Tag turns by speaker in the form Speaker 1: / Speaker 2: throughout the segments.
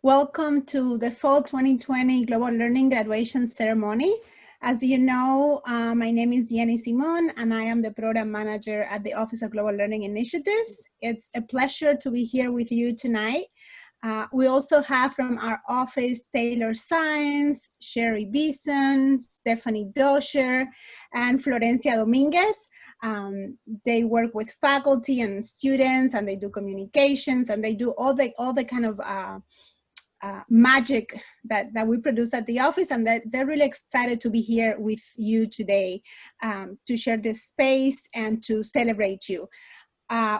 Speaker 1: Welcome to the Fall 2020 Global Learning Graduation Ceremony. As you know, my name is Jenny Simon, and I am the Program Manager at the Office of Global Learning Initiatives. It's a pleasure to be here with you tonight. We also have from our office Taylor Sines, Sherry Beeson, Stephanie Dosher, and Florencia Dominguez. They work with faculty and students, and they do communications, and they do all the kind of magic that we produce at the office, and that they're really excited to be here with you today to share this space and to celebrate you.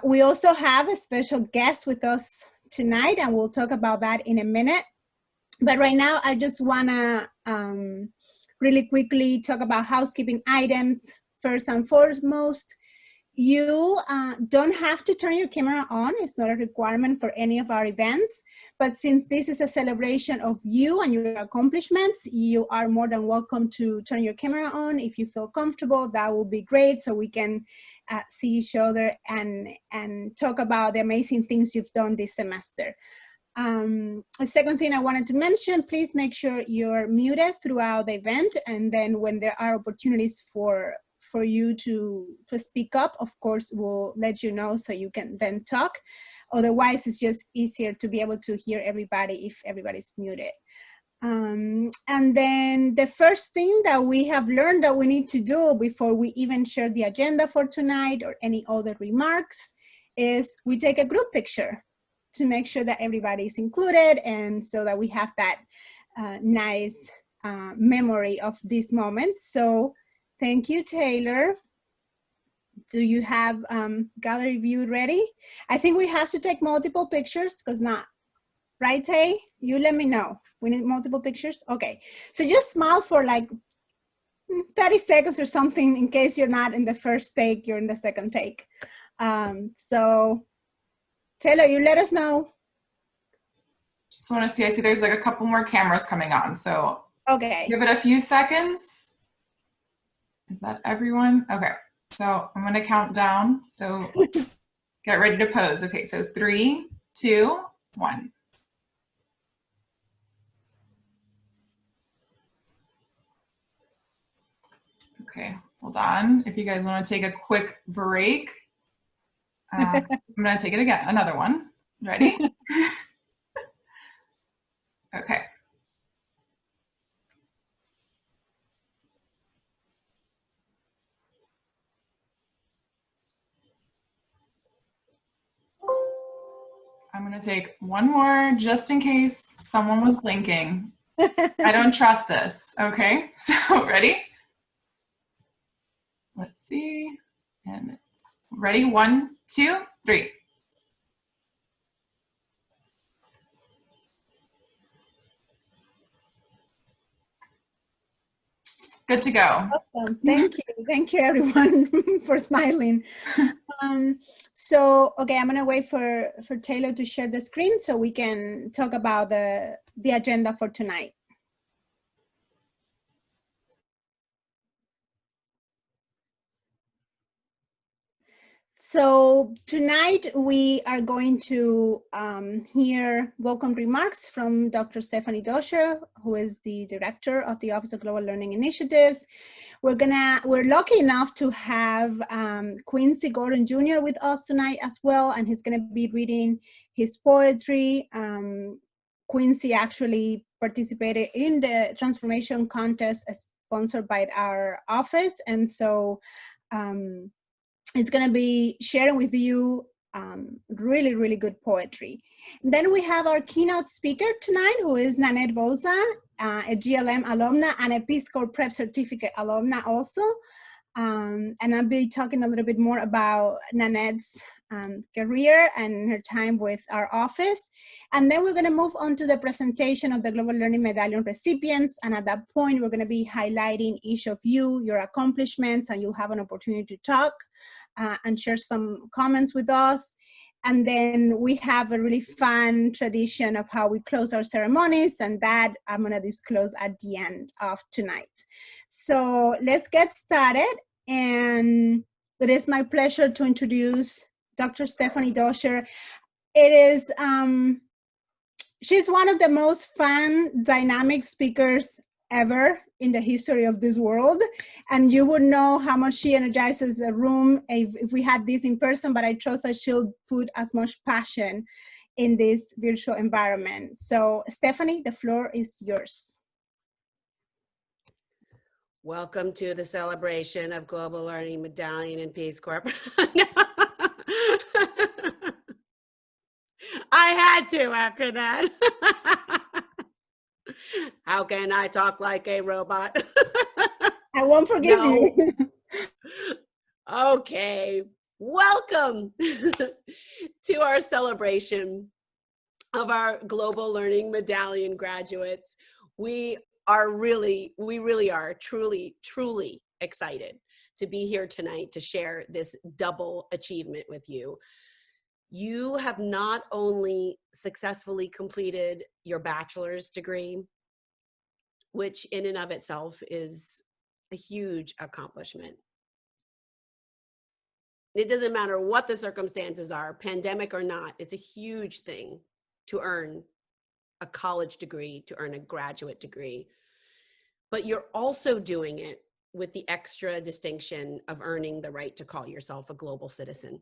Speaker 1: We also have a special guest with us tonight, and we'll talk about that in a minute. But right now, I just wanna really quickly talk about housekeeping items. First and foremost, you don't have to turn your camera on. It's not a requirement for any of our events. But since this is a celebration of you and your accomplishments, you are more than welcome to turn your camera on. If you feel comfortable, that will be great, so we can see each other and talk about the amazing things you've done this semester. A second thing I wanted to mention, please make sure you're muted throughout the event, and then when there are opportunities for you to speak up, of course, we'll let you know so you can then talk. Otherwise, it's just easier to be able to hear everybody if everybody's muted. And then the first thing that we have learned that we need to do before we even share the agenda for tonight or any other remarks is we take a group picture to make sure that everybody is included, and so that we have that nice memory of this moment. So thank you, Taylor. Do you have gallery view ready? I think we have to take multiple pictures because not, right, Tay? You let me know. We need multiple pictures? Okay, so just smile for like 30 seconds or something in case you're not in the first take, you're in the second take. So Taylor, you let us know.
Speaker 2: Just want to see, I see there's like a couple more cameras coming on, so
Speaker 1: okay,
Speaker 2: give it a few seconds. Is that everyone? Okay, so I'm going to count down, so get ready to pose. Okay, so 3, 2, 1. Okay, hold on. If you guys want to take a quick break, I'm going to take it again. Another one. Ready? Okay. I'm going to take one more just in case someone was blinking. I don't trust this. Okay, so ready? Let's see. And it's ready. 1, 2, 3. Good to go.
Speaker 1: Awesome. Thank you. Thank you, everyone, for smiling. So, okay, I'm going to wait for Taylor to share the screen so we can talk about the agenda for tonight. So tonight we are going to hear welcome remarks from Dr. Stephanie Dosher, who is the director of the Office of Global Learning Initiatives. We're lucky enough to have Quincy Gordon Jr. with us tonight as well, and he's gonna be reading his poetry. Quincy actually participated in the transformation contest sponsored by our office, and so it's going to be sharing with you really, really good poetry. And then we have our keynote speaker tonight, who is Nanette Boza, a GLM alumna and a Peace Corps Prep Certificate alumna also. And I'll be talking a little bit more about Nanette's career and her time with our office. And then we're going to move on to the presentation of the Global Learning Medallion recipients. And at that point, we're going to be highlighting each of you, your accomplishments, and you'll have an opportunity to talk and share some comments with us. And then we have a really fun tradition of how we close our ceremonies, and that I'm going to disclose at the end of tonight. So let's get started. And it is my pleasure to introduce Dr. Stephanie Dosher. It is she's one of the most fun, dynamic speakers ever in the history of this world. And you would know how much she energizes a room if we had this in person, but I trust that she'll put as much passion in this virtual environment. So Stephanie, the floor is yours.
Speaker 3: Welcome to the celebration of Global Learning Medallion and Peace Corps. I had to after that. How can I talk like a robot?
Speaker 1: I won't forgive you.
Speaker 3: Okay, welcome to our celebration of our Global Learning Medallion graduates. We really are truly excited to be here tonight to share this double achievement with you. You have not only successfully completed your bachelor's degree, which in and of itself is a huge accomplishment. It doesn't matter what the circumstances are, pandemic or not, it's a huge thing to earn a college degree, to earn a graduate degree. But you're also doing it with the extra distinction of earning the right to call yourself a global citizen.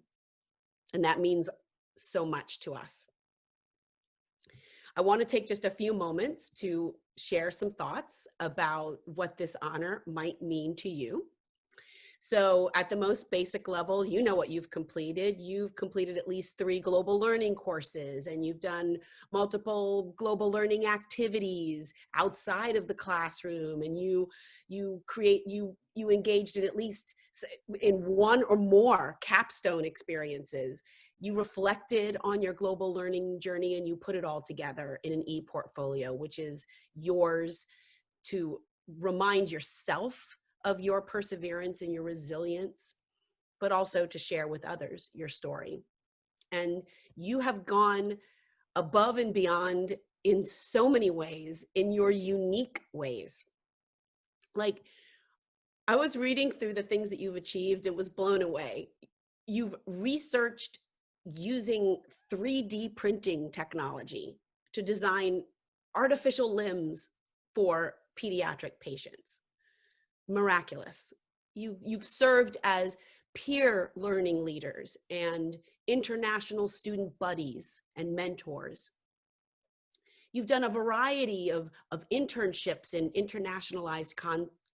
Speaker 3: And that means so much to us. I want to take just a few moments to share some thoughts about what this honor might mean to you. So at the most basic level, you know what you've completed. You've completed at least 3 global learning courses, and you've done multiple global learning activities outside of the classroom, and you engaged in at least in 1 or more capstone experiences. You reflected on your global learning journey and you put it all together in an e-portfolio, which is yours to remind yourself of your perseverance and your resilience, but also to share with others your story. And you have gone above and beyond in so many ways, in your unique ways. Like, I was reading through the things that you've achieved and was blown away. You've researched using 3D printing technology to design artificial limbs for pediatric patients. Miraculous. You've served as peer learning leaders and international student buddies and mentors. You've done a variety of internships in internationalized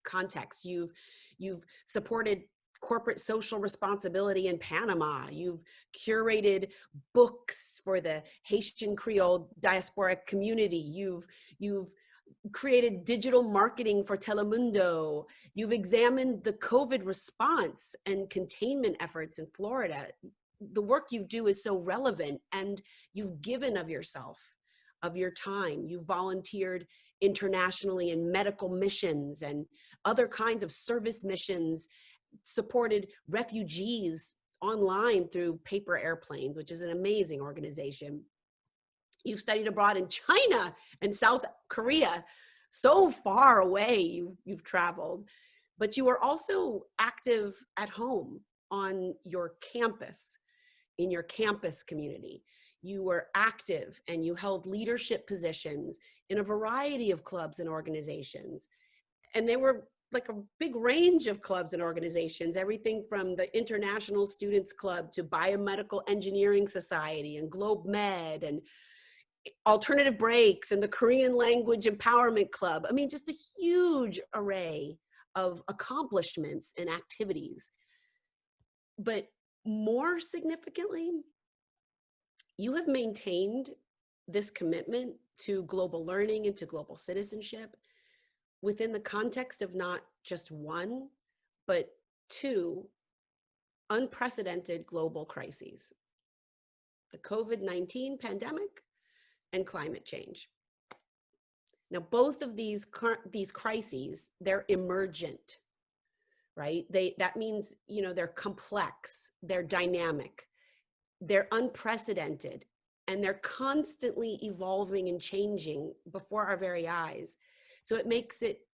Speaker 3: contexts. You've supported corporate social responsibility in Panama. You've curated books for the Haitian Creole diasporic community. You've created digital marketing for Telemundo. You've examined the COVID response and containment efforts in Florida. The work you do is so relevant, and you've given of yourself, of your time. You've volunteered internationally in medical missions and other kinds of service missions, supported refugees online through Paper Airplanes, which is an amazing organization. You've studied abroad in China and South Korea, so far away you've traveled, but you are also active at home on your campus, in your campus community. You were active and you held leadership positions in a variety of clubs and organizations. And they were like a big range of clubs and organizations, everything from the International Students Club to Biomedical Engineering Society and Globe Med and Alternative Breaks and the Korean Language Empowerment Club. I mean, just a huge array of accomplishments and activities. But more significantly, you have maintained this commitment to global learning and to global citizenship within the context of not just 1, but 2 unprecedented global crises: the COVID-19 pandemic and climate change. Now, both of these crises, they're emergent, right? That means, they're complex, they're dynamic, they're unprecedented, and they're constantly evolving and changing before our very eyes. So it makes it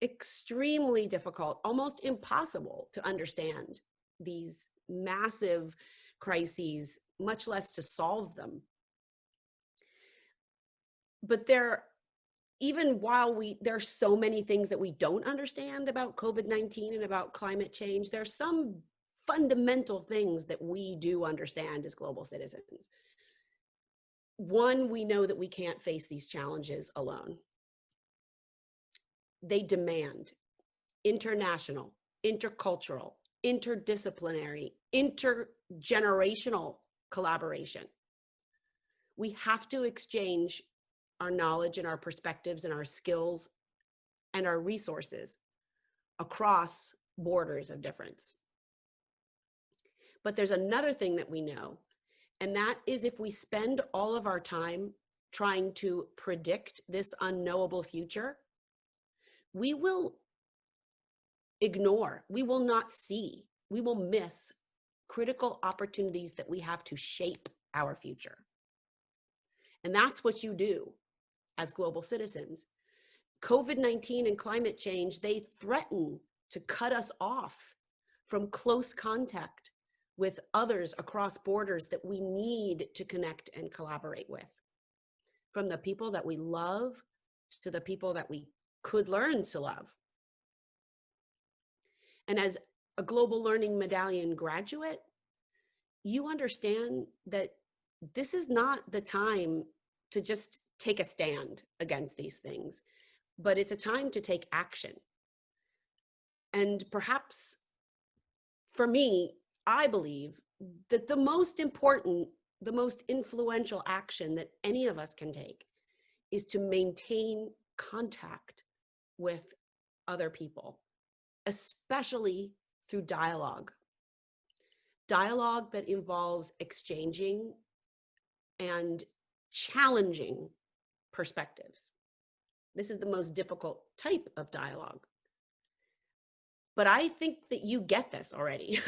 Speaker 3: extremely difficult, almost impossible to understand these massive crises, much less to solve them. but even while there's so many things that we don't understand about COVID-19 and about climate change, there's some fundamental things that we do understand as global citizens. One, we know that we can't face these challenges alone. They demand international, intercultural, interdisciplinary, intergenerational collaboration. We have to exchange our knowledge and our perspectives and our skills and our resources across borders of difference. But there's another thing that we know, and that is if we spend all of our time trying to predict this unknowable future, we will ignore, we will not see, we will miss critical opportunities that we have to shape our future. And that's what you do as global citizens. COVID-19 and climate change, they threaten to cut us off from close contact with others across borders that we need to connect and collaborate with. From the people that we love to the people that we could learn to love. And as a Global Learning Medallion graduate, you understand that this is not the time to just take a stand against these things, but it's a time to take action. And perhaps for me, I believe that the most important, the most influential action that any of us can take is to maintain contact with other people, especially through dialogue. Dialogue that involves exchanging and challenging perspectives. This is the most difficult type of dialogue. But I think that you get this already.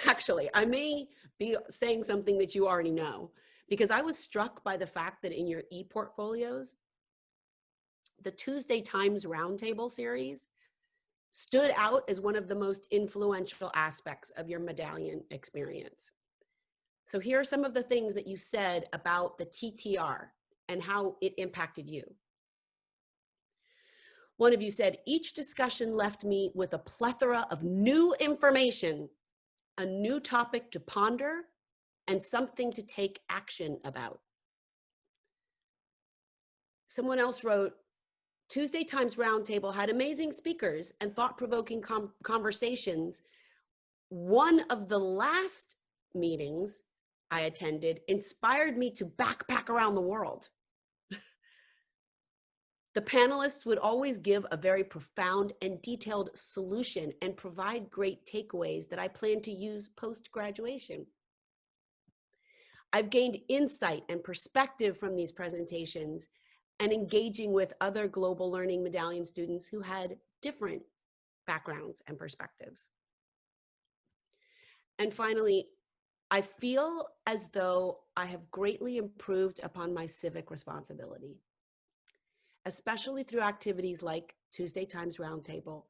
Speaker 3: Actually, I may be saying something that you already know, because I was struck by the fact that in your e-portfolios, the Tuesday Times Roundtable series stood out as one of the most influential aspects of your Medallion experience. So here are some of the things that you said about the TTR and how it impacted you. One of you said, each discussion left me with a plethora of new information, a new topic to ponder, and something to take action about. Someone else wrote, Tuesday Times Roundtable had amazing speakers and thought-provoking conversations. One of the last meetings I attended inspired me to backpack around the world. The panelists would always give a very profound and detailed solution and provide great takeaways that I plan to use post-graduation. I've gained insight and perspective from these presentations and engaging with other Global Learning Medallion students who had different backgrounds and perspectives. And finally, I feel as though I have greatly improved upon my civic responsibility, especially through activities like Tuesday Times Roundtable,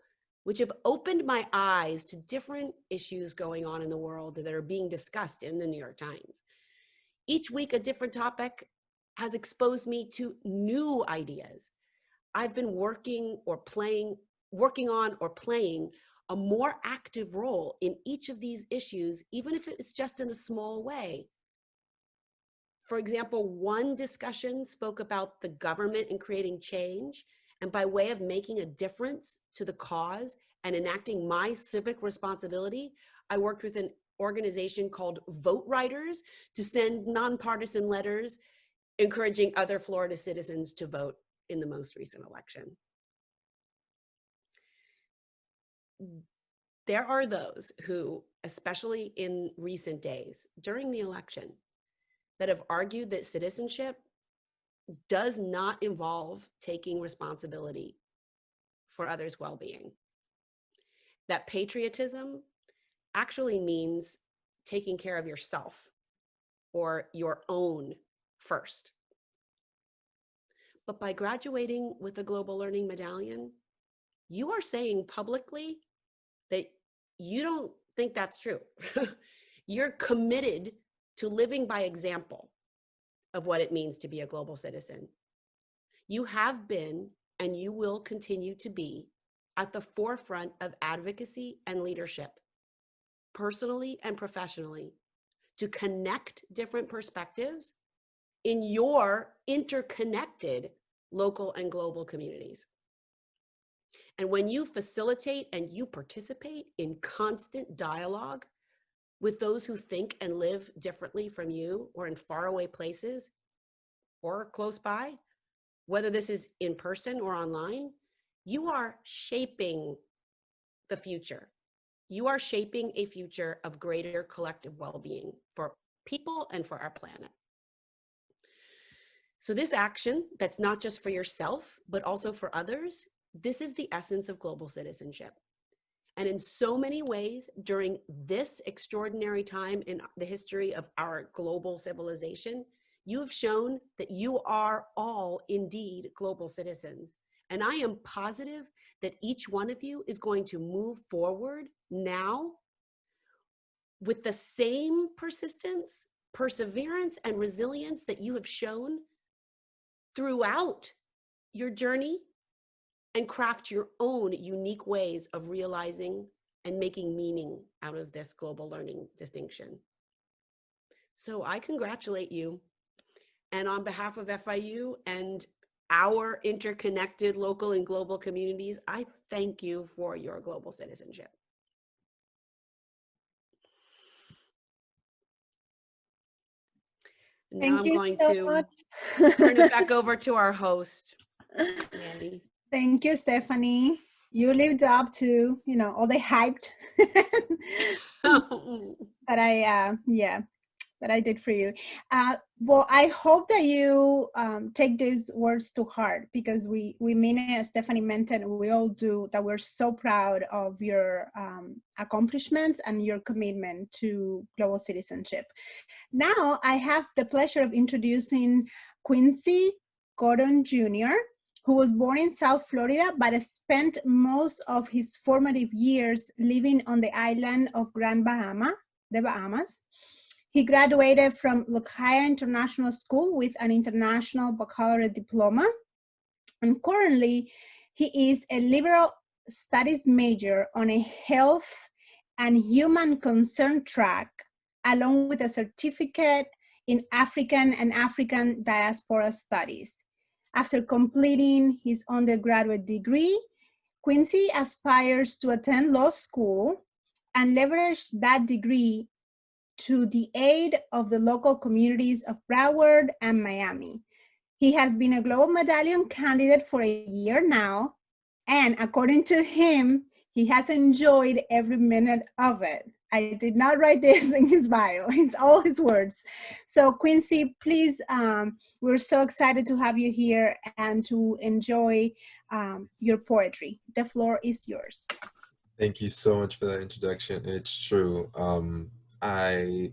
Speaker 3: which have opened my eyes to different issues going on in the world that are being discussed in the New York Times. Each week, a different topic has exposed me to new ideas. I've been working on or playing a more active role in each of these issues, even if it's just in a small way. For example, one discussion spoke about the government and creating change, and by way of making a difference to the cause and enacting my civic responsibility, I worked with an organization called Vote Writers to send nonpartisan letters encouraging other Florida citizens to vote in the most recent election. There are those who, especially in recent days, during the election, that have argued that citizenship does not involve taking responsibility for others' well-being. That patriotism actually means taking care of yourself or your own first. But by graduating with a Global Learning Medallion, you are saying publicly that you don't think that's true. You're committed to living by example of what it means to be a global citizen. You have been and you will continue to be at the forefront of advocacy and leadership, personally and professionally, to connect different perspectives in your interconnected local and global communities. And when you facilitate and you participate in constant dialogue with those who think and live differently from you, or in faraway places or close by, whether this is in person or online, you are shaping the future. You are shaping a future of greater collective well-being for people and for our planet. So this action, that's not just for yourself, but also for others, this is the essence of global citizenship. And in so many ways, during this extraordinary time in the history of our global civilization, you have shown that you are all indeed global citizens. And I am positive that each one of you is going to move forward now with the same persistence, perseverance, and resilience that you have shown throughout your journey, and craft your own unique ways of realizing and making meaning out of this global learning distinction. So I congratulate you. And on behalf of FIU and our interconnected local and global communities, I thank you for your global citizenship. Now I'm going to turn it back over to our host, Mandy.
Speaker 1: Thank you, Stephanie. You lived up to, all the hyped that I did for you. Well, I hope that you take these words to heart, because we mean it, as Stephanie mentioned, we all do, that we're so proud of your accomplishments and your commitment to global citizenship. Now, I have the pleasure of introducing Quincy Gordon Jr., who was born in South Florida, but spent most of his formative years living on the island of Grand Bahama, the Bahamas. He graduated from Lucia International School with an international baccalaureate diploma. And currently, he is a liberal studies major on a health and human concern track, along with a certificate in African and African diaspora studies. After completing his undergraduate degree, Quincy aspires to attend law school and leverage that degree to the aid of the local communities of Broward and Miami. He has been a Global Medallion candidate for a year now, and according to him, he has enjoyed every minute of it. I did not write this in his bio. It's all his words. So Quincy, please, we're so excited to have you here and to enjoy your poetry. The floor is yours.
Speaker 4: Thank you so much for that introduction. It's true. I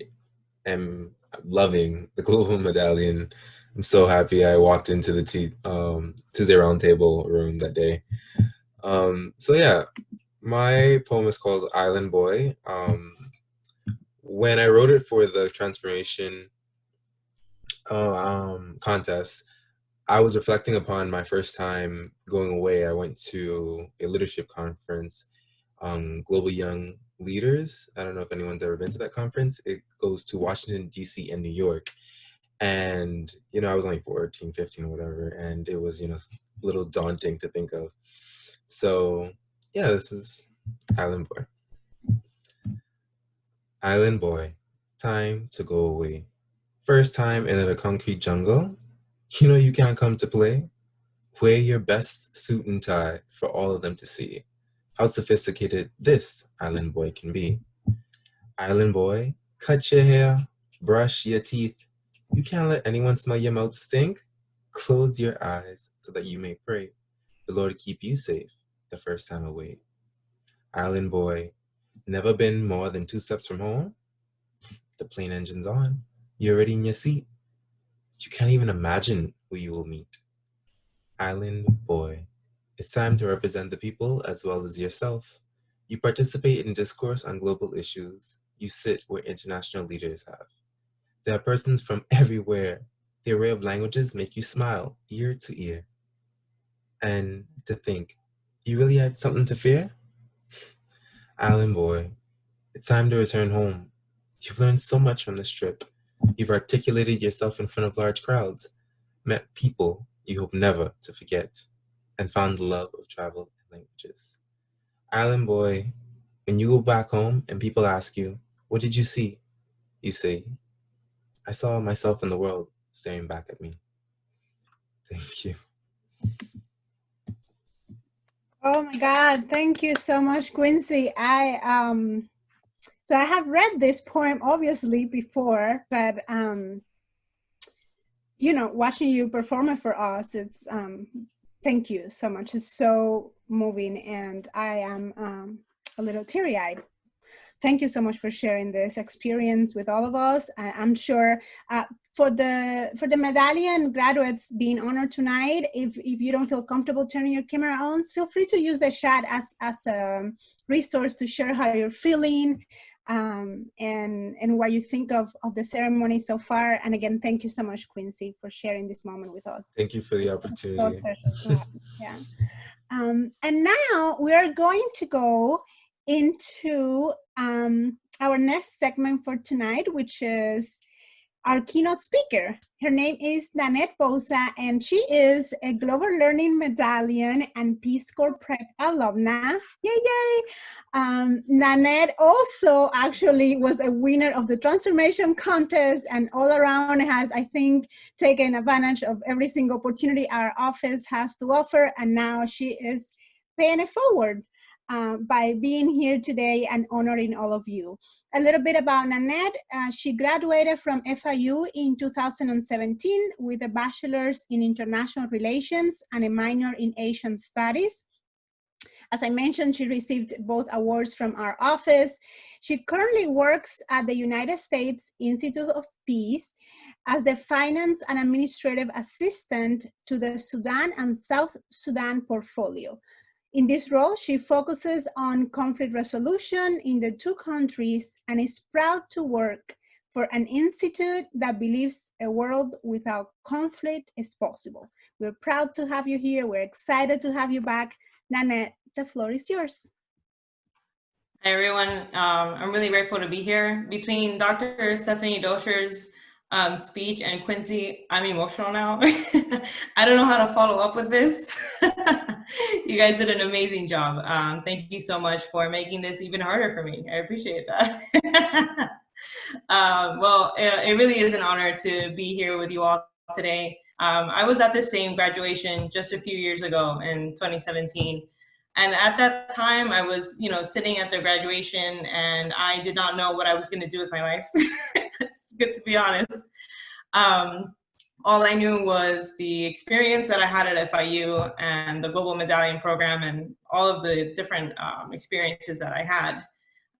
Speaker 4: am loving the Global Medallion. I'm so happy I walked into the Tuesday Roundtable room that day. So yeah. My poem is called Island Boy. When I wrote it for the Transformation contest, I was reflecting upon my first time going away. I went to a leadership conference, Global Young Leaders. I don't know if anyone's ever been to that conference. It goes to Washington, D.C. and New York. And, I was only 14, 15 or whatever. And it was, a little daunting to think of. So yeah, this is Island Boy. Island Boy, time to go away. First time in a concrete jungle. You can't come to play. Wear your best suit and tie for all of them to see how sophisticated this Island Boy can be. Island Boy, cut your hair, brush your teeth. You can't let anyone smell your mouth stink. Close your eyes so that you may pray the Lord keep you safe the first time away. Island Boy, never been more than 2 steps from home? The plane engine's on. You're already in your seat. You can't even imagine who you will meet. Island Boy, it's time to represent the people as well as yourself. You participate in discourse on global issues. You sit where international leaders have. There are persons from everywhere. Their array of languages make you smile ear to ear. And to think, you really had something to fear? Island boy, it's time to return home. You've learned so much from this trip. You've articulated yourself in front of large crowds, met people you hope never to forget, and found the love of travel and languages. Island boy, when you go back home and people ask you, what did you see? You say, I saw myself in the world staring back at me. Thank you.
Speaker 1: Oh my God, thank you so much, Quincy. So I have read this poem obviously before, but you know, watching you perform it for us, it's thank you so much. It's so moving, and I am a little teary-eyed. Thank you so much for sharing this experience with all of us. I'm sure for the Medallion graduates being honored tonight, if you don't feel comfortable turning your camera on, feel free to use the chat as a resource to share how you're feeling and what you think of the ceremony so far. And again, thank you so much, Quincy, for sharing this moment with us.
Speaker 4: Thank you for the opportunity.
Speaker 1: So special to have you. Yeah. And now we are going to go into our next segment for tonight, which is our keynote speaker. Her name is Nanette Bosa, and she is a Global Learning Medallion and Peace Corps Prep alumna. Yay, yay! Nanette also actually was a winner of the Transformation Contest, and all around has, I think, taken advantage of every single opportunity our office has to offer, and now she is paying it forward by being here today and honoring all of you. A little bit about Nanette. She graduated from FIU in 2017 with a bachelor's in international relations and a minor in Asian studies. As I mentioned, she received both awards from our office. She currently works at the United States Institute of Peace as the finance and administrative assistant to the Sudan and South Sudan portfolio. In this role, she focuses on conflict resolution in the two countries and is proud to work for an institute that believes a world without conflict is possible. We're proud to have you here. We're excited to have you back. Nanette, the floor is yours.
Speaker 5: Hi, everyone. I'm really grateful to be here. Between Dr. Stephanie Dosher's speech and Quincy, I'm emotional now. I don't know how to follow up with this. You guys did an amazing job. Thank you so much for making this even harder for me. I appreciate that. Well, it really is an honor to be here with you all today. I was at the same graduation just a few years ago in 2017. And at that time, I was, sitting at the graduation, and I did not know what I was going to do with my life. It's good to be honest. All I knew was the experience that I had at FIU and the Global Medallion program and all of the different experiences that I had.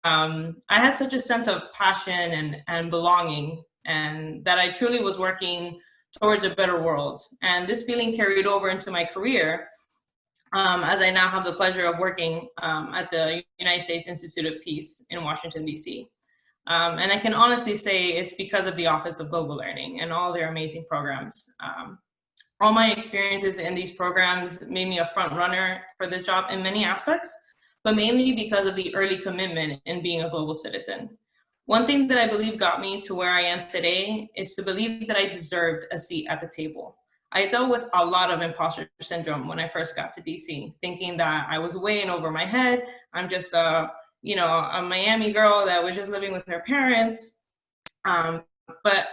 Speaker 5: I had such a sense of passion and belonging, and that I truly was working towards a better world. And this feeling carried over into my career, as I now have the pleasure of working at the United States Institute of Peace in Washington, D.C. And I can honestly say it's because of the Office of Global Learning and all their amazing programs. All my experiences in these programs made me a front runner for this job in many aspects, but mainly because of the early commitment in being a global citizen. One thing that I believe got me to where I am today is to believe that I deserved a seat at the table. I dealt with a lot of imposter syndrome when I first got to DC, thinking that I was way in over my head. I'm just a Miami girl that was just living with her parents. But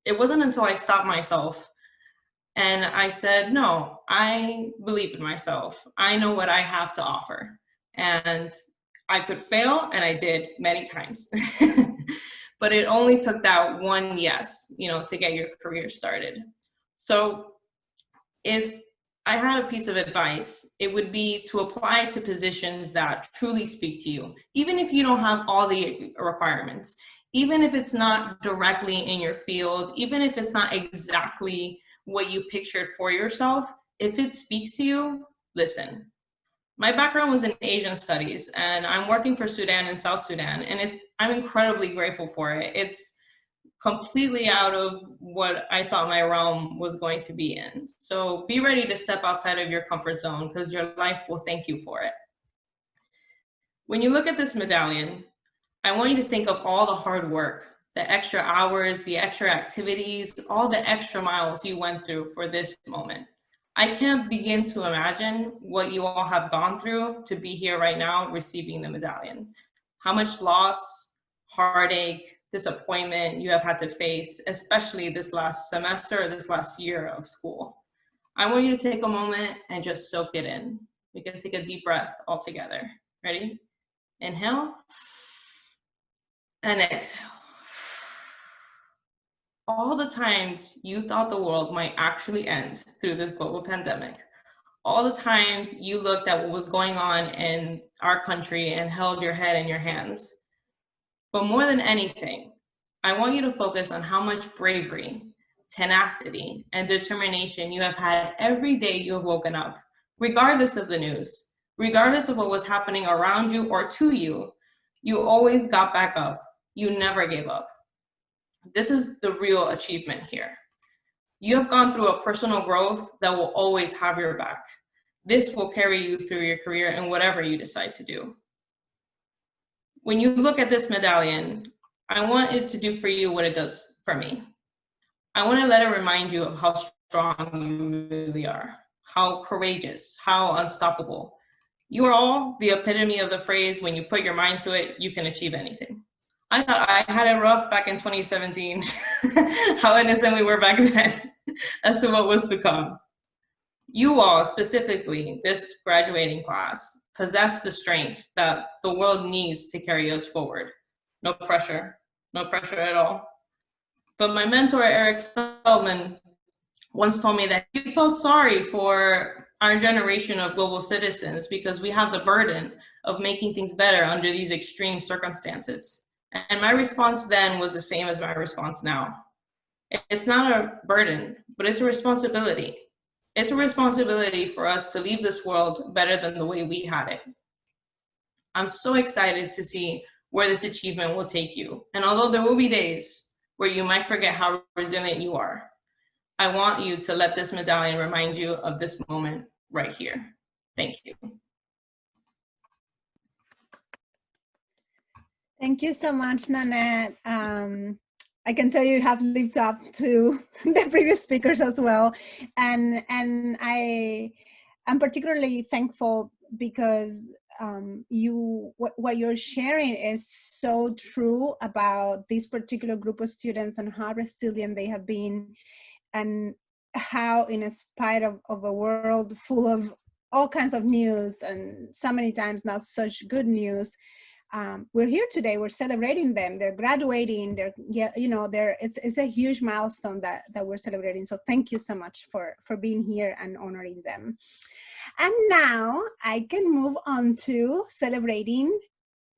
Speaker 5: it wasn't until I stopped myself and I said, no, I believe in myself. I know what I have to offer. And I could fail, and I did many times. But it only took that one yes, to get your career started. So if I had a piece of advice, it would be to apply to positions that truly speak to you, even if you don't have all the requirements, even if it's not directly in your field, even if it's not exactly what you pictured for yourself. If it speaks to you, listen. My background was in Asian studies, and I'm working for Sudan and South Sudan, and I'm incredibly grateful for it. It's completely out of what I thought my realm was going to be in. So be ready to step outside of your comfort zone, because your life will thank you for it. When you look at this medallion, I want you to think of all the hard work, the extra hours, the extra activities, all the extra miles you went through for this moment. I can't begin to imagine what you all have gone through to be here right now receiving the medallion. How much loss, heartache, disappointment you have had to face, especially this last semester or this last year of school. I want you to take a moment and just soak it in. We can take a deep breath all together. Ready? Inhale and exhale. All the times you thought the world might actually end through this global pandemic, all the times you looked at what was going on in our country and held your head in your hands. But more than anything, I want you to focus on how much bravery, tenacity, and determination you have had every day you have woken up, regardless of the news, regardless of what was happening around you or to you. You always got back up. You never gave up. This is the real achievement here. You have gone through a personal growth that will always have your back. This will carry you through your career and whatever you decide to do. When you look at this medallion, I want it to do for you what it does for me. I want to let it remind you of how strong you really are, how courageous, how unstoppable. You are all the epitome of the phrase, when you put your mind to it, you can achieve anything. I thought I had it rough back in 2017, how innocent we were back then, as to what was to come. You all, specifically this graduating class, possess the strength that the world needs to carry us forward. No pressure at all. But my mentor, Eric Feldman, once told me that he felt sorry for our generation of global citizens because we have the burden of making things better under these extreme circumstances. And my response then was the same as my response now. It's not a burden, but it's a responsibility. It's a responsibility for us to leave this world better than the way we had it. I'm so excited to see where this achievement will take you. And although there will be days where you might forget how resilient you are, I want you to let this medallion remind you of this moment right here. Thank you.
Speaker 1: Thank you so much, Nanette. I can tell you have lived up to the previous speakers as well. And I'm particularly thankful because what you're sharing is so true about this particular group of students and how resilient they have been, and how in spite of a world full of all kinds of news and so many times not such good news, we're here today. We're celebrating them. They're graduating. It's a huge milestone that we're celebrating. So thank you so much for being here and honoring them. And now I can move on to celebrating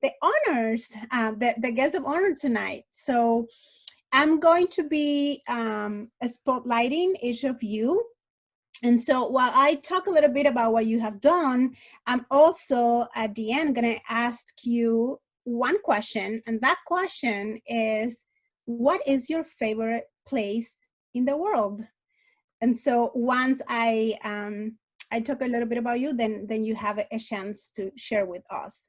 Speaker 1: the honors, the guest of honor tonight. So I'm going to be spotlighting each of you. And so while I talk a little bit about what you have done, I'm also at the end going to ask you one question. And that question is, what is your favorite place in the world? And so once I talk a little bit about you, then you have a chance to share with us.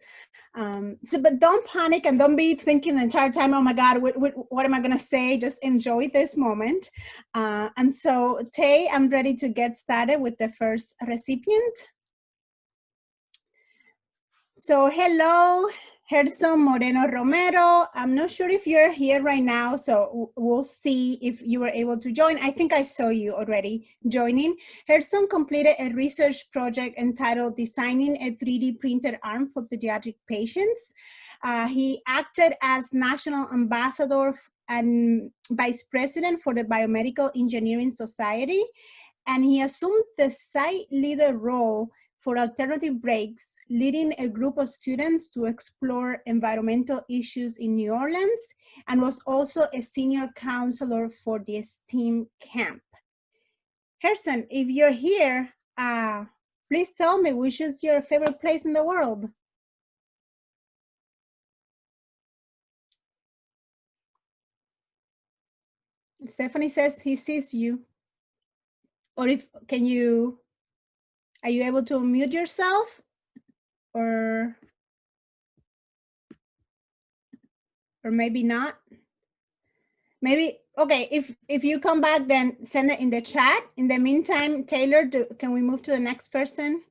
Speaker 1: But don't panic and don't be thinking the entire time, oh my God, what am I gonna say? Just enjoy this moment. And so Tay, I'm ready to get started with the first recipient. So hello, Gerson Moreno Romero. I'm not sure if you're here right now, so we'll see if you were able to join. I think I saw you already joining. Gerson completed a research project entitled Designing a 3D Printed Arm for Pediatric Patients. He acted as National Ambassador and Vice President for the Biomedical Engineering Society, and he assumed the site leader role for Alternative Breaks, leading a group of students to explore environmental issues in New Orleans, and was also a senior counselor for the STEAM camp. Gerson, if you're here, please tell me which is your favorite place in the world. Stephanie says he sees you. Or are you able to unmute yourself? Or maybe not? Maybe, okay, if you come back, then send it in the chat. In the meantime, Taylor, can we move to the next person?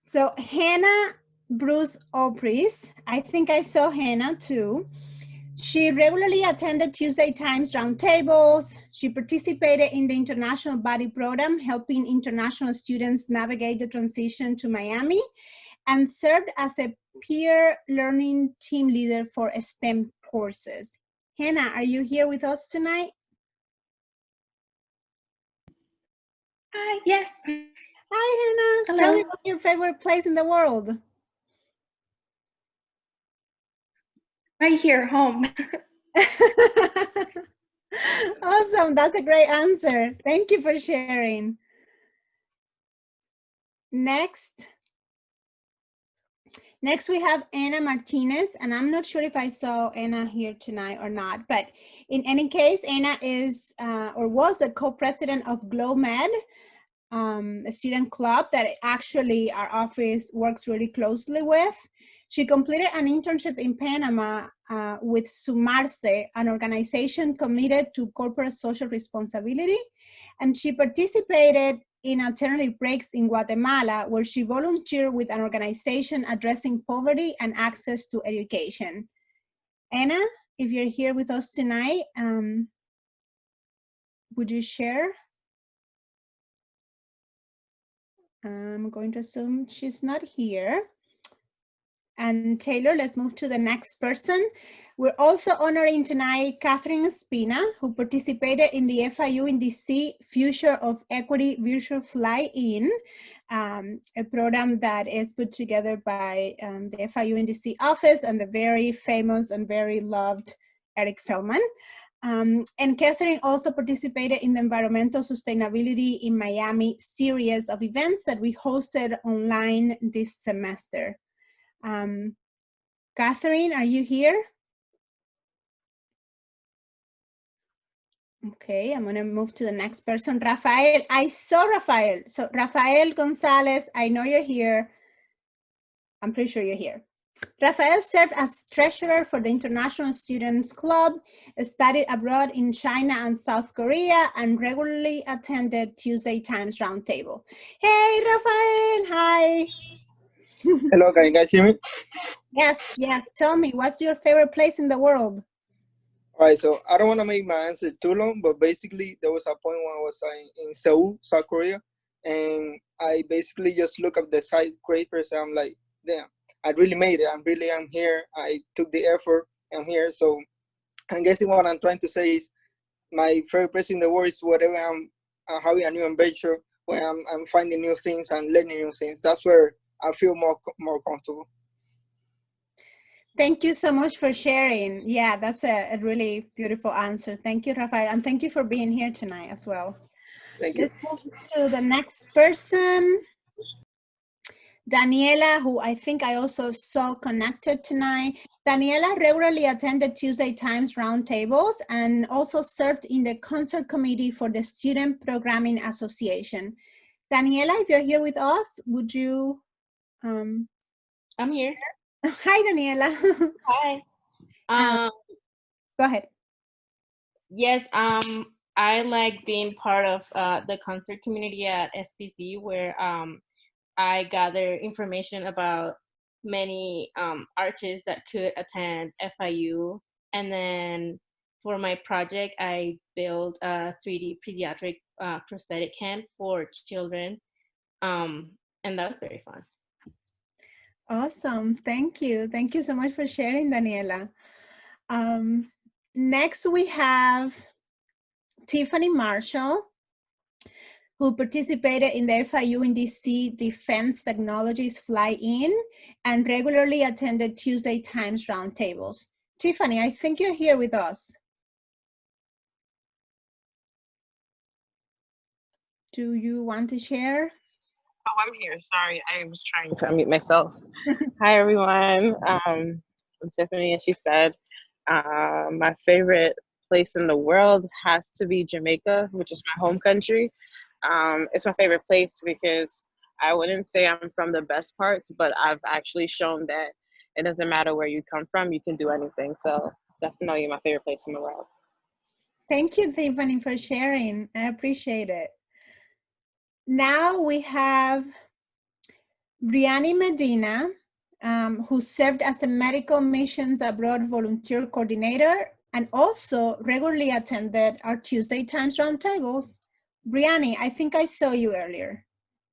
Speaker 1: So Hannah Bruce Opris, I think I saw Hannah too. She regularly attended Tuesday Times roundtables. She participated in the International Body Program, helping international students navigate the transition to Miami, and served as a peer learning team leader for STEM courses. Hannah, are you here with us tonight?
Speaker 6: Hi, yes.
Speaker 1: Hi, Hannah.
Speaker 6: Hello.
Speaker 1: Tell me what's your favorite place in the world?
Speaker 6: Right here, home.
Speaker 1: Awesome. That's a great answer. Thank you for sharing. Next we have Anna Martinez, and I'm not sure if I saw Anna here tonight or not, but in any case, Anna is or was the co-president of GlowMed, a student club that actually our office works really closely with. She completed an internship in Panama with Sumarse, an organization committed to corporate social responsibility, and she participated in alternative breaks in Guatemala, where she volunteered with an organization addressing poverty and access to education. Anna, if you're here with us tonight, would you share? I'm going to assume she's not here. And Taylor, let's move to the next person. We're also honoring tonight Katherinespina, who participated in the FIU in DC Future of Equity Virtual Fly-In, a program that is put together by the FIU in DC office and the very famous and very loved Eric Feldman. And Catherine also participated in the Environmental Sustainability in Miami series of events that we hosted online this semester. Catherine, are you here? Okay, I'm gonna move to the next person, Rafael. I saw Rafael. So Rafael Gonzalez, I know you're here. I'm pretty sure you're here. Rafael served as treasurer for the International Students Club, studied abroad in China and South Korea, and regularly attended Tuesday Times Roundtable. Hey, Rafael, hi.
Speaker 7: Hello, can you guys hear me?
Speaker 1: Yes, yes. Tell me, what's your favorite place in the world?
Speaker 7: All right, so I don't want to make my answer too long, but basically there was a point when I was in Seoul, South Korea, and I basically just look up the skyscrapers and I'm like, damn, I really made it. I'm here. I took the effort. I'm here. So I'm guessing what I'm trying to say is my favorite place in the world is whatever I'm having a new adventure, when I'm finding new things and learning new things. That's where I feel more comfortable.
Speaker 1: Thank you so much for sharing. Yeah, that's a really beautiful answer. Thank you, Rafael, and thank you for being here tonight as well.
Speaker 7: Thank you.
Speaker 1: Let's move to the next person. Daniela, who I think I also saw connected tonight. Daniela regularly attended Tuesday Times roundtables and also served in the concert committee for the Student Programming Association. Daniela, if you're here with us, would you?
Speaker 6: I'm here.
Speaker 1: Hi, Daniela.
Speaker 6: Hi.
Speaker 1: Go ahead.
Speaker 6: Yes, I like being part of the concert community at SPC, where I gather information about many artists that could attend FIU. And then for my project, I built a 3D pediatric prosthetic hand for children. And that was very fun.
Speaker 1: Awesome. Thank you. Thank you so much for sharing, Daniela. Next, we have Tiffany Marshall, who participated in the FIU in DC Defense Technologies Fly-In and regularly attended Tuesday Times roundtables. Tiffany, I think you're here with us. Do you want to share?
Speaker 8: Oh, I'm here. Sorry, I was trying to unmute myself. Hi, everyone. I'm Tiffany, as she said.
Speaker 6: My favorite place in the world has to be Jamaica, which is my home country. It's my favorite place because I wouldn't say I'm from the best parts, but I've actually shown that it doesn't matter where you come from, you can do anything. So definitely my favorite place in the world.
Speaker 1: Thank you, Tiffany, for sharing. I appreciate it. Now we have Brianna Medina, who served as a medical missions abroad volunteer coordinator and also regularly attended our Tuesday Times roundtables. Brianna, I think I saw you earlier.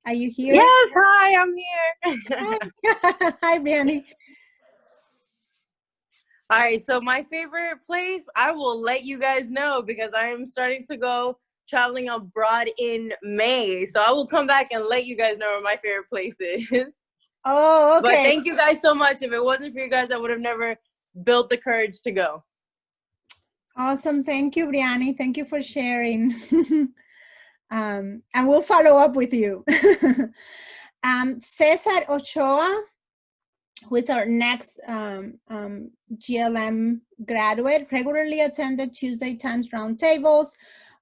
Speaker 1: Are you here?
Speaker 9: Yes, hi, I'm here.
Speaker 1: Hi, hi Brianna.
Speaker 9: All right, so my favorite place, I will let you guys know because I am starting to go traveling abroad in May. So I will come back and let you guys know where my favorite place is.
Speaker 1: Oh, okay.
Speaker 9: But thank you guys so much. If it wasn't for you guys, I would have never built the courage to go.
Speaker 1: Awesome. Thank you, Brianna. Thank you for sharing. And we'll follow up with you. Cesar Ochoa, who is our next GLM graduate, regularly attended Tuesday Times roundtables,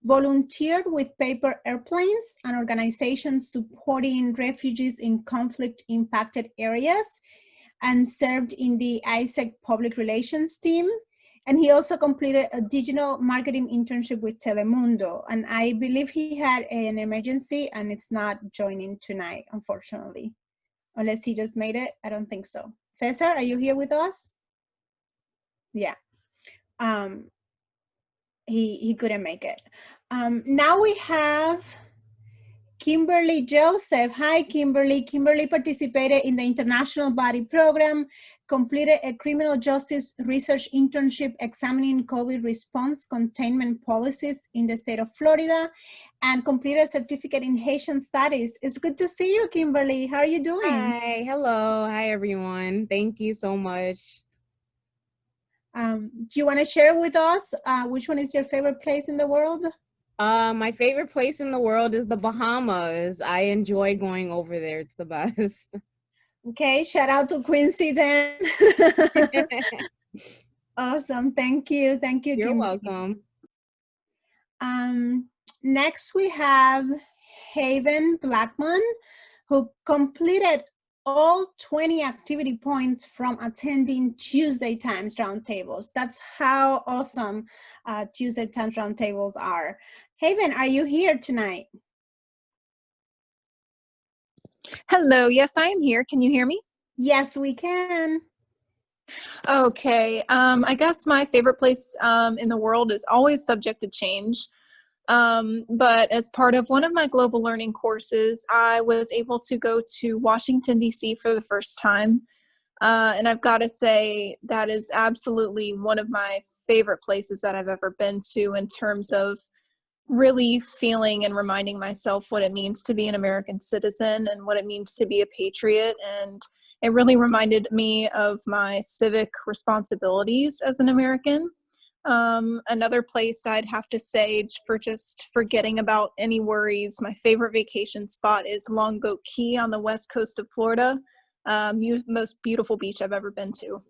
Speaker 1: volunteered with Paper Airplanes, an organization supporting refugees in conflict-impacted areas, and served in the ISEC public relations team. And he also completed a digital marketing internship with Telemundo. And I believe he had an emergency and it's not joining tonight, unfortunately. Unless he just made it, I don't think so. Cesar, are you here with us? Yeah. He couldn't make it. Now we have Kimberly Joseph. Hi, Kimberly. Kimberly participated in the International Body Program, completed a criminal justice research internship examining COVID response containment policies in the state of Florida, and completed a certificate in Haitian studies. It's good to see you, Kimberly. How are you doing?
Speaker 10: Hi, hello. Hi, everyone. Thank you so much.
Speaker 1: Do you want to share with us which one is your favorite place in the world?
Speaker 10: My favorite place in the world is the Bahamas. I enjoy going over there. It's the best.
Speaker 1: Okay, shout out to Quincy then. Awesome. Thank you. Thank you,
Speaker 10: You're
Speaker 1: Kimberly.
Speaker 10: welcome.
Speaker 1: Next we have Haven Blackmon, who completed all 20 activity points from attending Tuesday Times roundtables. That's how awesome Tuesday Times roundtables are. Haven, are you here tonight?
Speaker 11: Hello, yes, I am here. Can you hear me?
Speaker 1: Yes, we can.
Speaker 11: Okay, I guess my favorite place in the world is always subject to change. But as part of one of my global learning courses, I was able to go to Washington, D.C. for the first time. And I've got to say that is absolutely one of my favorite places that I've ever been to in terms of really feeling and reminding myself what it means to be an American citizen and what it means to be a patriot. And it really reminded me of my civic responsibilities as an American. Another place I'd have to say, for just forgetting about any worries, my favorite vacation spot isษ์Key on the west coast of Florida. Most beautiful beach I've ever been to.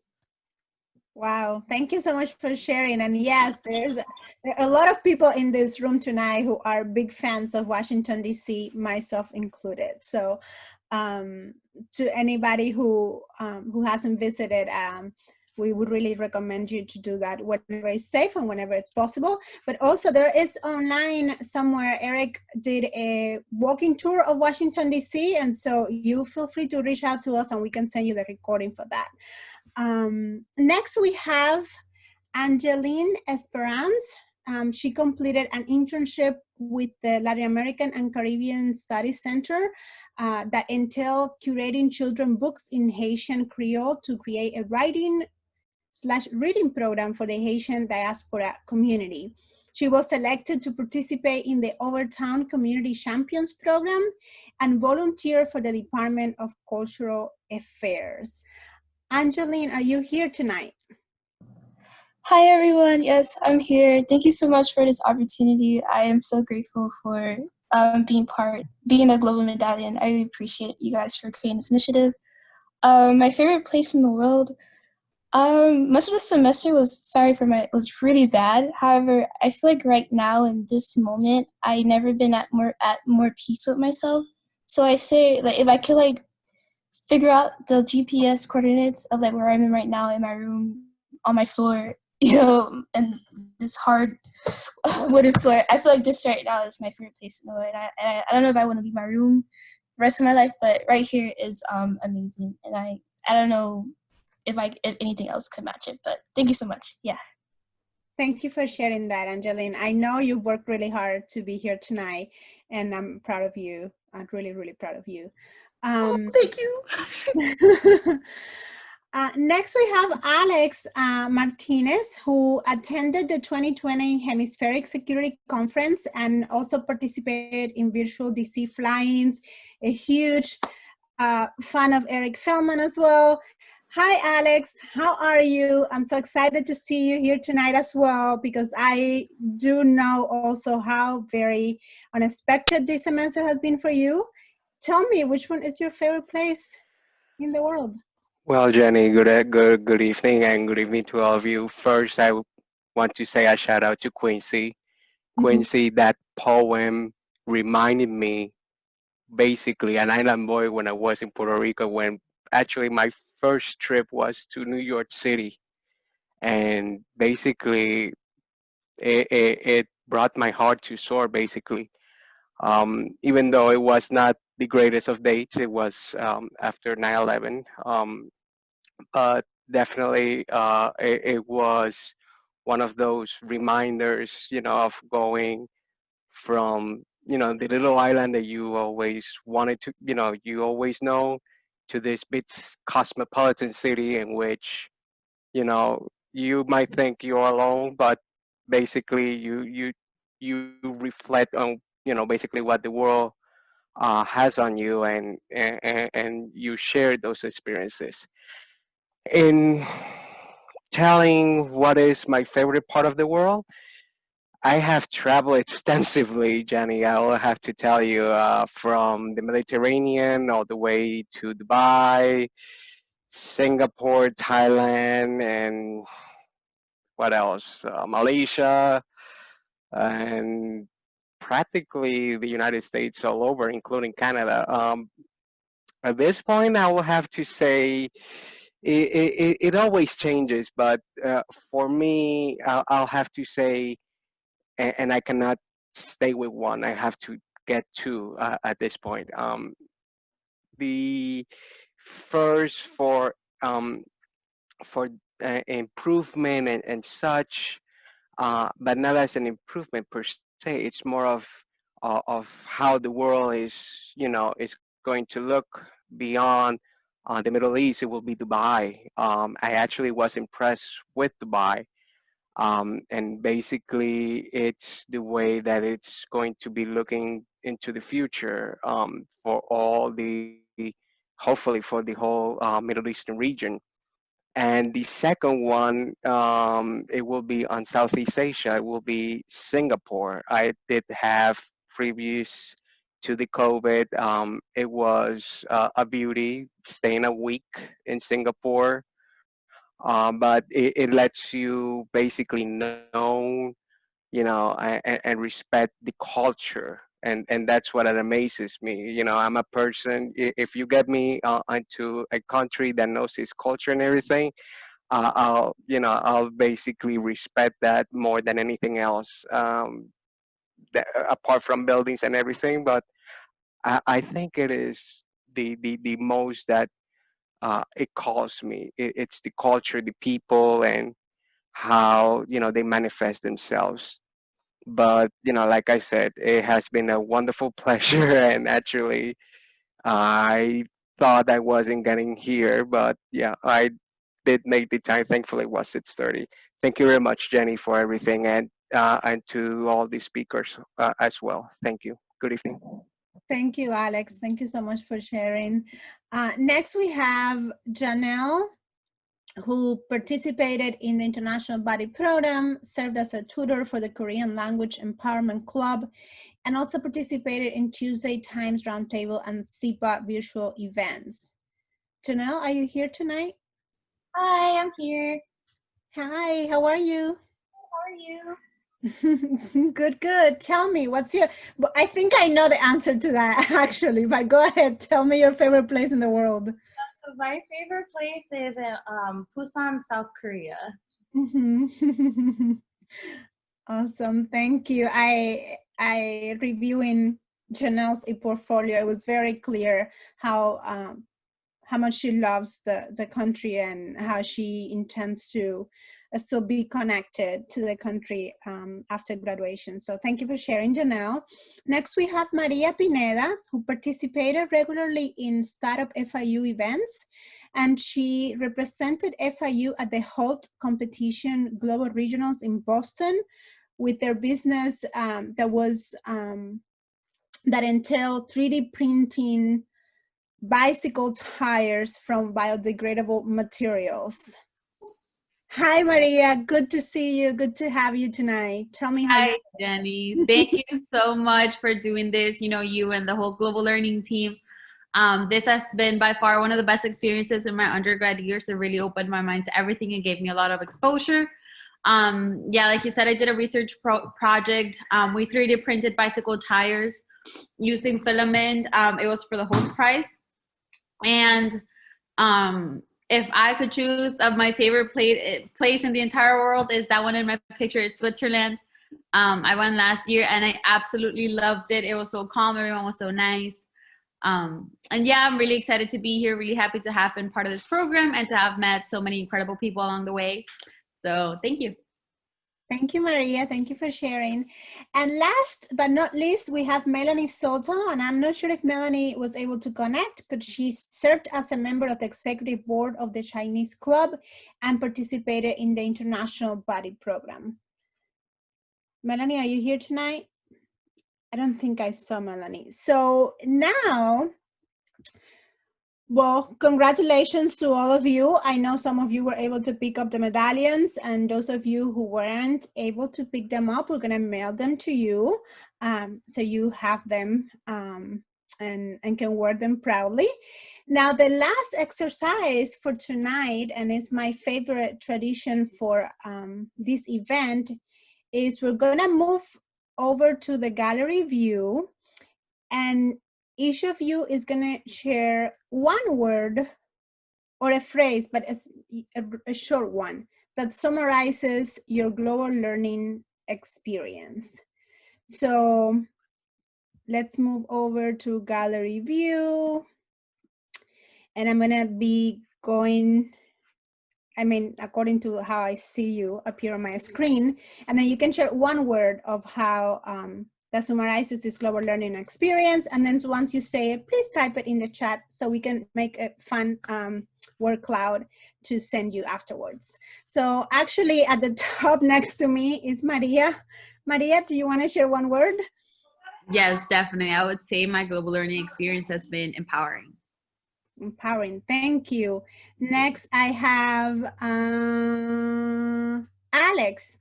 Speaker 1: Wow, thank you so much for sharing. And yes, there are a lot of people in this room tonight who are big fans of Washington, D.C., myself included. So to anybody who hasn't visited, we would really recommend you to do that whenever it's safe and whenever it's possible. But also there is online somewhere, Eric did a walking tour of Washington, D.C. And so you feel free to reach out to us and we can send you the recording for that. Next we have Angeline Esperanz. She completed an internship with the Latin American and Caribbean Studies Center that entailed curating children's books in Haitian Creole to create a writing/reading program for the Haitian diaspora community. She was selected to participate in the Overtown Community Champions program and volunteer for the Department of Cultural Affairs. Angeline, are you here tonight?
Speaker 12: Hi everyone, yes, I'm here. Thank you so much for this opportunity. I am so grateful for being a Global Medallion. I really appreciate you guys for creating this initiative. My favorite place in the world, Much of the semester was really bad. However, I feel like right now in this moment, I never been at more peace with myself. So I say, like, if I could like figure out the GPS coordinates of like where I'm in right now in my room on my floor, and this hard wooden floor, I feel like this right now is my favorite place in the world. I don't know if I want to leave my room the rest of my life, but right here is amazing, and I don't know if anything else could match it, but thank you so much. Yeah.
Speaker 1: Thank you for sharing that, Angeline. I know you worked really hard to be here tonight, and I'm proud of you. I'm really, really proud of you.
Speaker 3: Thank you.
Speaker 1: Next, we have Alex Martinez, who attended the 2020 Hemispheric Security Conference and also participated in virtual DC fly-ins, a huge fan of Eric Feldman as well. Hi, Alex. How are you? I'm so excited to see you here tonight as well, because I do know also how very unexpected this semester has been for you. Tell me, which one is your favorite place in the world?
Speaker 13: Well, Jenny, good evening, and good evening to all of you. First, I want to say a shout out to Quincy. Quincy, that poem reminded me basically an island boy when I was in Puerto Rico, when actually my first trip was to New York City. And basically, it brought my heart to soar, basically. Even though it was not the greatest of dates, it was after 9/11. But definitely, it was one of those reminders, of going from, the little island that you always wanted to, you always know, to this big cosmopolitan city in which, you might think you're alone, but basically you reflect on, basically what the world has on you, and you share those experiences. In telling what is my favorite part of the world, I have traveled extensively, Jenny. I will have to tell you, from the Mediterranean all the way to Dubai, Singapore, Thailand, and what else? Malaysia, and practically the United States all over, including Canada. At this point, I will have to say it always changes, but for me, I'll have to say, and I cannot stay with one. I have to get two at this point. The first um, for improvement and such, but not as an improvement per se. It's more of how the world is going to look beyond the Middle East. It will be Dubai. I actually was impressed with Dubai. And basically, it's the way that it's going to be looking into the future, for all hopefully for the whole Middle Eastern region. And the second one, it will be on Southeast Asia. It will be Singapore. I did have previous to the COVID. It was a beauty staying a week in Singapore, but it lets you basically know, and respect the culture. And that's what it amazes me. I'm a person, if you get me into a country that knows its culture and everything, I'll basically respect that more than anything else, apart from buildings and everything. But I think it is the most that it calls me. It's the culture, the people, and how they manifest themselves. But like I said, it has been a wonderful pleasure, and actually, I thought I wasn't getting here, but yeah, I did make the time. Thankfully, it was 6:30. Thank you very much, Jenny, for everything, and to all the speakers as well. Thank you. Good evening.
Speaker 1: Thank you, Alex. Thank you so much for sharing. Next, we have Janelle, who participated in the International Body Program, served as a tutor for the Korean Language Empowerment Club, and also participated in Tuesday Times Roundtable and SIPA virtual events. Janelle, are you here tonight?
Speaker 14: Hi, I'm here.
Speaker 1: Hi, how are you?
Speaker 14: How are you?
Speaker 1: Good, good. Tell me, what's your, I think I know the answer to that actually, but go ahead. Tell me your favorite place in the world.
Speaker 14: So my favorite place is Busan, South Korea.
Speaker 1: Awesome, thank you. I reviewing Janelle's e-portfolio. It was very clear how much she loves the country and how she intends to still be connected to the country after graduation. So thank you for sharing, Janelle. Next, we have Maria Pineda, who participated regularly in Startup FIU events, and she represented FIU at the HOLT competition Global Regionals in Boston with their business that entailed 3D printing bicycle tires from biodegradable materials. Hi, Maria. Good to see you. Good to have you tonight. Tell me how.
Speaker 15: Hi, Jenny. Thank you so much for doing this. You know, you and the whole global learning team. This has been by far one of the best experiences in my undergrad years. It really opened my mind to everything and gave me a lot of exposure. Yeah, like you said, I did a research project. We 3D printed bicycle tires using filament. It was for the Holt Prize. And if I could choose of my favorite place in the entire world, is that one in my picture. It's Switzerland. I went last year and I absolutely loved it. It was so calm. Everyone was so nice. And yeah, I'm really excited to be here. Really happy to have been part of this program and to have met so many incredible people along the way. So thank you.
Speaker 1: Thank you, Maria. Thank you for sharing. And last but not least, we have Melanie Soto, and I'm not sure if Melanie was able to connect, but she served as a member of the executive board of the Chinese Club and participated in the International Body Program. Melanie, are you here tonight? I don't think I saw Melanie. So now, well, congratulations to all of you. I know some of you were able to pick up the medallions, and those of you who weren't able to pick them up, we're gonna mail them to you. So you have them and can wear them proudly. Now, the last exercise for tonight, and it's my favorite tradition for this event, is we're gonna move over to the gallery view, and each of you is gonna share one word or a phrase, but a short one that summarizes your global learning experience. So let's move over to gallery view. And I'm gonna be going, according to how I see you appear on my screen. And then you can share one word of how that summarizes this global learning experience. And then once you say it, please type it in the chat so we can make a fun word cloud to send you afterwards. So actually at the top next to me is Maria. Maria, do you want to share one word?
Speaker 15: Yes, definitely. I would say my global learning experience has been empowering.
Speaker 1: Empowering, thank you. Next, I have Alex.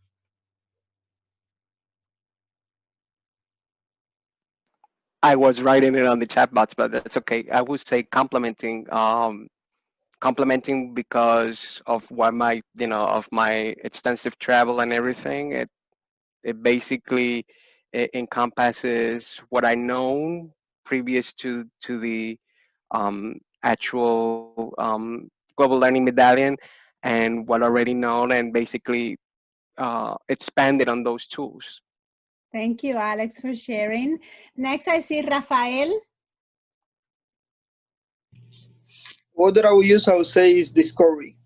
Speaker 13: I was writing it on the chat box, but that's okay. I would say complimenting because of what of my extensive travel and everything. It basically encompasses what I know previous to the actual global learning medallion and what already known, and basically expanded on those tools.
Speaker 1: Thank you, Alex, for sharing. Next, I see Rafael.
Speaker 7: What that I would use, I would say, is discovery.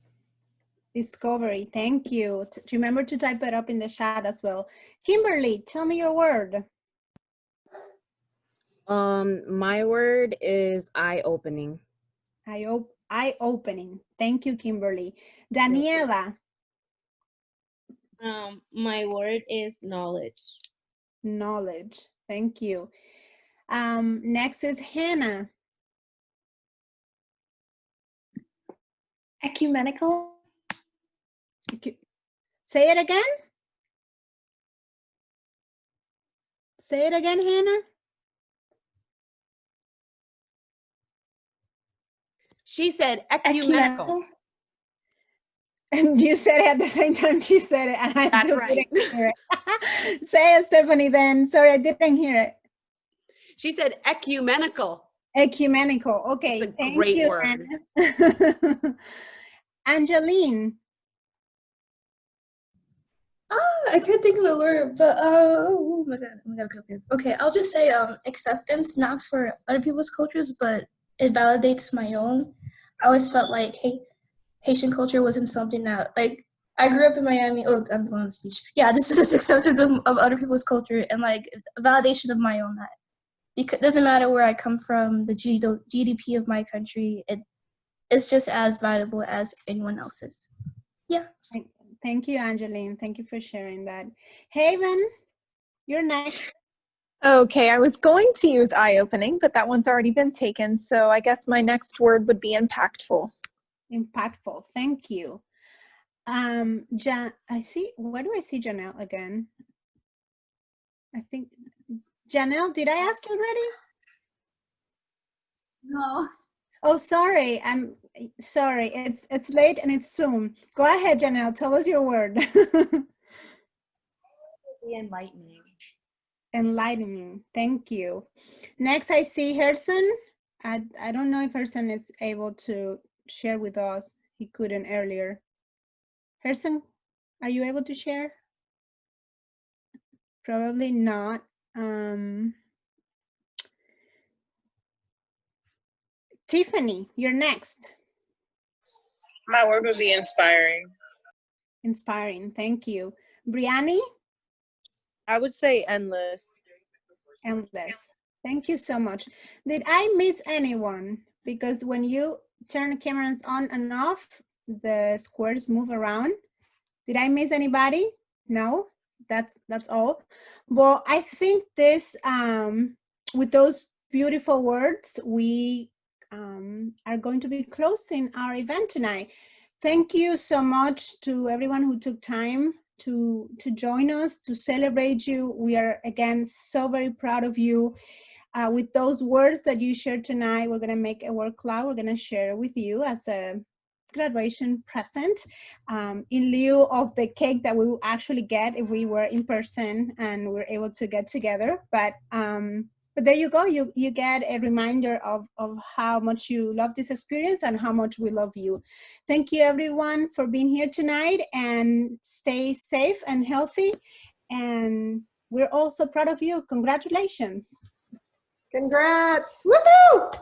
Speaker 1: Discovery, thank you. Remember to type it up in the chat as well. Kimberly, tell me your word.
Speaker 10: My word is eye-opening.
Speaker 1: Eye-opening. Thank you, Kimberly. Daniela.
Speaker 6: My word is knowledge.
Speaker 1: Knowledge. Thank you. Next is Hannah.
Speaker 14: Ecumenical.
Speaker 1: Say it again. Say it again, Hannah.
Speaker 3: She said ecumenical.
Speaker 1: And you said it at the same time she said it, and I
Speaker 3: That's
Speaker 1: still
Speaker 3: right.
Speaker 1: didn't hear it. Say it, Stephanie, then. Sorry, I didn't hear it.
Speaker 3: She said ecumenical.
Speaker 1: Ecumenical. Okay,
Speaker 3: It's a
Speaker 1: thank
Speaker 3: great
Speaker 1: you,
Speaker 3: word.
Speaker 1: Anna. Angeline.
Speaker 12: I can't think of a word, but oh my god, okay, I'll just say acceptance, not for other people's cultures, but it validates my own. I always felt like, hey, Haitian culture wasn't something that, like, I grew up in Miami. Oh, I'm going on speech. Yeah, this is acceptance of other people's culture and like a validation of my own. That it doesn't matter where I come from, the GDP of my country, it's just as valuable as anyone else's. Yeah.
Speaker 1: Thank you, Angeline. Thank you for sharing that. Haven, you're next.
Speaker 11: Okay, I was going to use eye-opening, but that one's already been taken. So I guess my next word would be impactful.
Speaker 1: Impactful. Thank you. I see. Where do I see Janelle again? I think Janelle. Did I ask you already?
Speaker 14: No.
Speaker 1: Oh, sorry. I'm sorry. It's late and it's Zoom. Go ahead, Janelle. Tell us your word.
Speaker 14: Be enlightening.
Speaker 1: Enlightening. Thank you. Next, I see Herson. I don't know if Herson is able to share with us. He couldn't earlier. Herson, are you able to share? Probably not. Tiffany, you're next.
Speaker 8: My word would be inspiring.
Speaker 1: Inspiring. Thank you. Brianna?
Speaker 9: I would say endless.
Speaker 1: Endless. Thank you so much. Did I miss anyone? Because when you turn cameras on and off, the squares move around. Did I miss anybody? No, that's all. Well, I think this, with those beautiful words, we are going to be closing our event tonight. Thank you so much to everyone who took time to join us, to celebrate you. We are, again, so very proud of you. With those words that you shared tonight, we're gonna make a word cloud. We're gonna share with you as a graduation present, in lieu of the cake that we will actually get if we were in person and we're able to get together. But there you go. You get a reminder of how much you love this experience and how much we love you. Thank you, everyone, for being here tonight, and stay safe and healthy. And we're also proud of you. Congratulations.
Speaker 16: Congrats. Woohoo!